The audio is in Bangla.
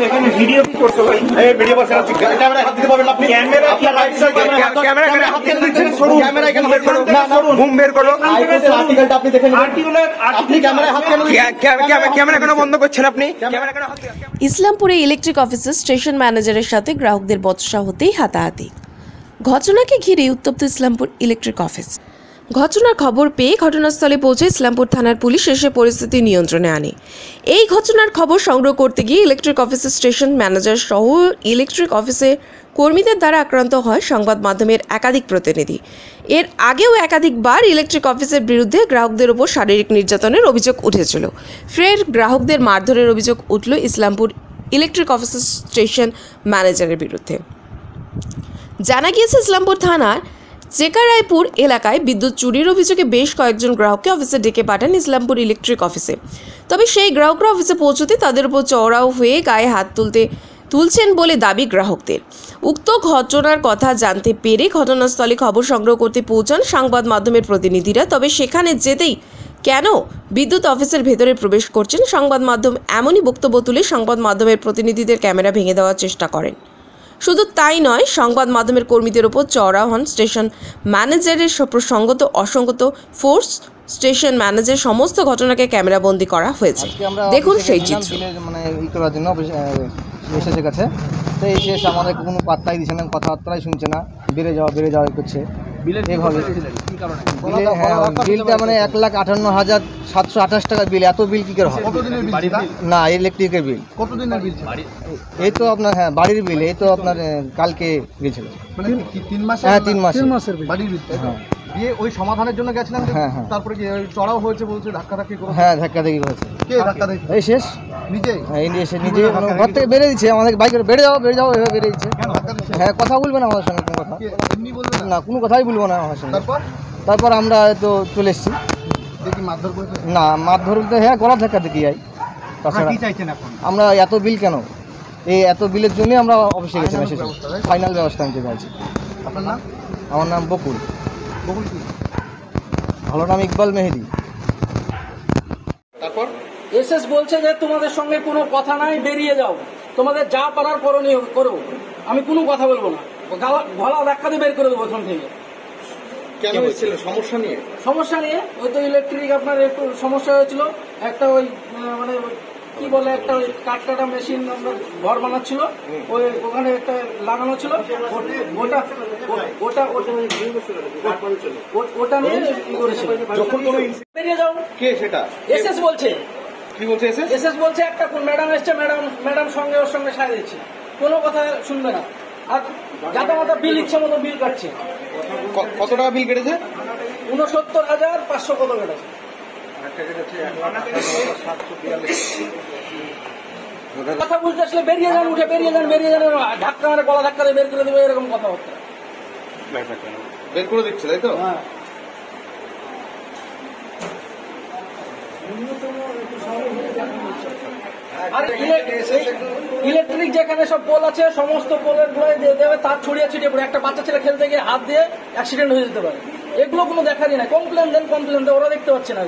এখানে ভিডিও কি করতে ভাই? এই ভিডিও বসে আছে, ক্যামেরা হাত দিতে পারবেন না আপনি। ক্যামেরা কি রাইট সাইড ক্যামেরা হাত দিয়ে দিচ্ছেন, সরুন। ক্যামেরা এখানে বের করো, না না মুভ বের করো। আইপিএস আর্টিকেলটা আপনি দেখে নিন। আপনি ক্যামেরা হাত কেন ক্যামেরা কেন বন্ধ করছেন আপনি? ক্যামেরা কেন হাত? ইসলামপুরে ইলেকট্রিক অফিসের স্টেশন ম্যানেজারের সাথে গ্রাহকদের বচসা হতেই হাতাহাতি। ঘটনাকে ঘিরে উত্তপ্ত ইসলামপুর ইলেকট্রিক অফিস। ঘটনার খবর পেয়ে ঘটনাস্থলে পৌঁছে ইসলামপুর থানার পুলিশ এসে পরিস্থিতি নিয়ন্ত্রণে আনে। এই ঘটনার খবর সংগ্রহ করতে গিয়ে ইলেকট্রিক অফিসের স্টেশন ম্যানেজার সহ ইলেকট্রিক অফিসে কর্মীদের দ্বারা আক্রান্ত হয় সংবাদ মাধ্যমের একাধিক প্রতিনিধি। এর আগেও একাধিকবার ইলেকট্রিক অফিসের বিরুদ্ধে গ্রাহকদের ওপর শারীরিক নির্যাতনের অভিযোগ উঠেছিল। ফের গ্রাহকদের মারধরের অভিযোগ উঠল ইসলামপুর ইলেকট্রিক অফিসের স্টেশন ম্যানেজারের বিরুদ্ধে। জানা গিয়েছে ইসলামপুর থানার চেকারাইপুর এলাকায় বিদ্যুৎ চুরির অভিযোগে বেশ কয়েকজন গ্রাহককে অফিসে ডেকে পাঠান ইসলামপুর ইলেকট্রিক অফিসে। তবে সেই গ্রাহকরা অফিসে পৌঁছতে তাদের উপর চওড়াও হয়ে গায়ে হাত তুলছেন বলে দাবি গ্রাহকদের। উক্ত ঘটনার কথা জানতে পেরে ঘটনাস্থলে খবর সংগ্রহ করতে পৌঁছান সংবাদ মাধ্যমের প্রতিনিধিরা। তবে সেখানে যেতেই কেন বিদ্যুৎ অফিসের ভেতরে প্রবেশ করছেন সংবাদ মাধ্যম এমনই বক্তব্য তুলে সংবাদ মাধ্যমের প্রতিনিধিদের ক্যামেরা ভেঙে দেওয়ার চেষ্টা করেন। শুধু তাই নয়, সংবাদ মাধ্যমের কর্মীদের ওপর চড়া হন স্টেশন ম্যানেজারের প্রসঙ্গত অসঙ্গত ফোর্স। স্টেশন ম্যানেজার সমস্ত ঘটনাকে ক্যামেরাবন্দি করা হয়েছে। দেখুন সেই চিত্র। মানে ই করার জন্য এসেছে কাছে, তো এই শেষ আমাদের কোনো পাত্তাই দিচ্ছে না, কথাবার্তাই শুনছে না, বেড়ে যাওয়া করছে এইভাবে। বিলটা মানে 1,58,728 টাকা বিল। এত বিল কি করে হয়? না, ইলেকট্রিকের বিল। কতদিনের বিল? এই তো আপনার বাড়ির বিল। এই তো আপনার কালকে গেছিল। মানে 3 মাস? হ্যাঁ, 3 মাসের বিল বাড়ির বিল। দিয়ে ওই সমাধানের জন্য গেছিলাম। তারপরে কি চড়াও হয়েছে বলছে, ধাক্কাধাক্কি করে? হ্যাঁ, ধাক্কাধাক্কি করেছে। কে ধাক্কাধাক্কি? এই শেষ নিজে ঘর থেকে বেড়ে দিচ্ছে আমাদের, বাইক করে বেড়ে যাও এভাবে বেড়ে দিচ্ছে। হ্যাঁ, কথা বলবে না আমাদের সঙ্গে, কোনো কথা না, কোনো কথাই বলবো না আমার সঙ্গে। তারপর আমরা তো চলে এসেছি। মারধর করেছে? না, মারধর বলতে হ্যাঁ, গলা ধাক্কা দেখি যাই। তাছাড়া আমরা এত বিল কেন, এই এত বিলের জন্য আমরা অফিসে গেছিলাম, ফাইনাল ব্যবস্থা নিতে চাইছি। আপনার নাম? আমার নাম বকুল। কি ভালো নাম? ইকবাল মেহেদি। তারপর এসএস বলছে যে তোমাদের সঙ্গে কোনো কথা নাই, বেরিয়ে যাও, তোমাদের যা পারার করণীয় করো, আমি কোনো কথা বলবো না। গলা ধাক্কা দিয়ে বের করে দেবো ওখান থেকে। কেন হয়েছিল? সমস্যা নিয়ে ওই তো ইলেকট্রিক আপনার একটু সমস্যা হয়েছিল। একটা ওই মানে কি বলে, একটা ওই কাটা মেশিন ঘর বানাচ্ছিল, ওই ওখানে একটা লাগানো ছিল, ওটা নিয়ে করেছিল। বেরিয়ে যাও। কে সেটা? এসএস বলছে। কি বলছে এসএস বলছে একটা ম্যাডাম এসছে, ম্যাডাম সঙ্গে ওর সঙ্গে সায় দিচ্ছে, কোনো কথা শুনবে না, আর যাতা মাতা বিল ইচ্ছে মতো বিল কাটছে। কত টাকা বিল কেটেছে? 69,500 কত কেটেছে। কথা বলতে আসলে বেরিয়ে যান, উঠে বেরিয়ে যান, ধাক্কা মারে গলা ধাক্কা দিয়ে বের করে দেবে, এরকম কথাবার্তা বের করে দিচ্ছে, তাই তো? হ্যাঁ। আর ইলেকট্রিক যেখানে সব পোল আছে, সমস্ত পোলের গুলোয় দেবে তার ছড়িয়ে ছিটিয়ে পড়ে, একটা বাচ্চা ছেলে খেলতে গিয়ে হাত দিয়ে অ্যাক্সিডেন্ট হয়ে যেতে পারে। এগুলো কোনো দেখারই না। কমপ্লেন দেন, ওরা দেখতে পাচ্ছে না।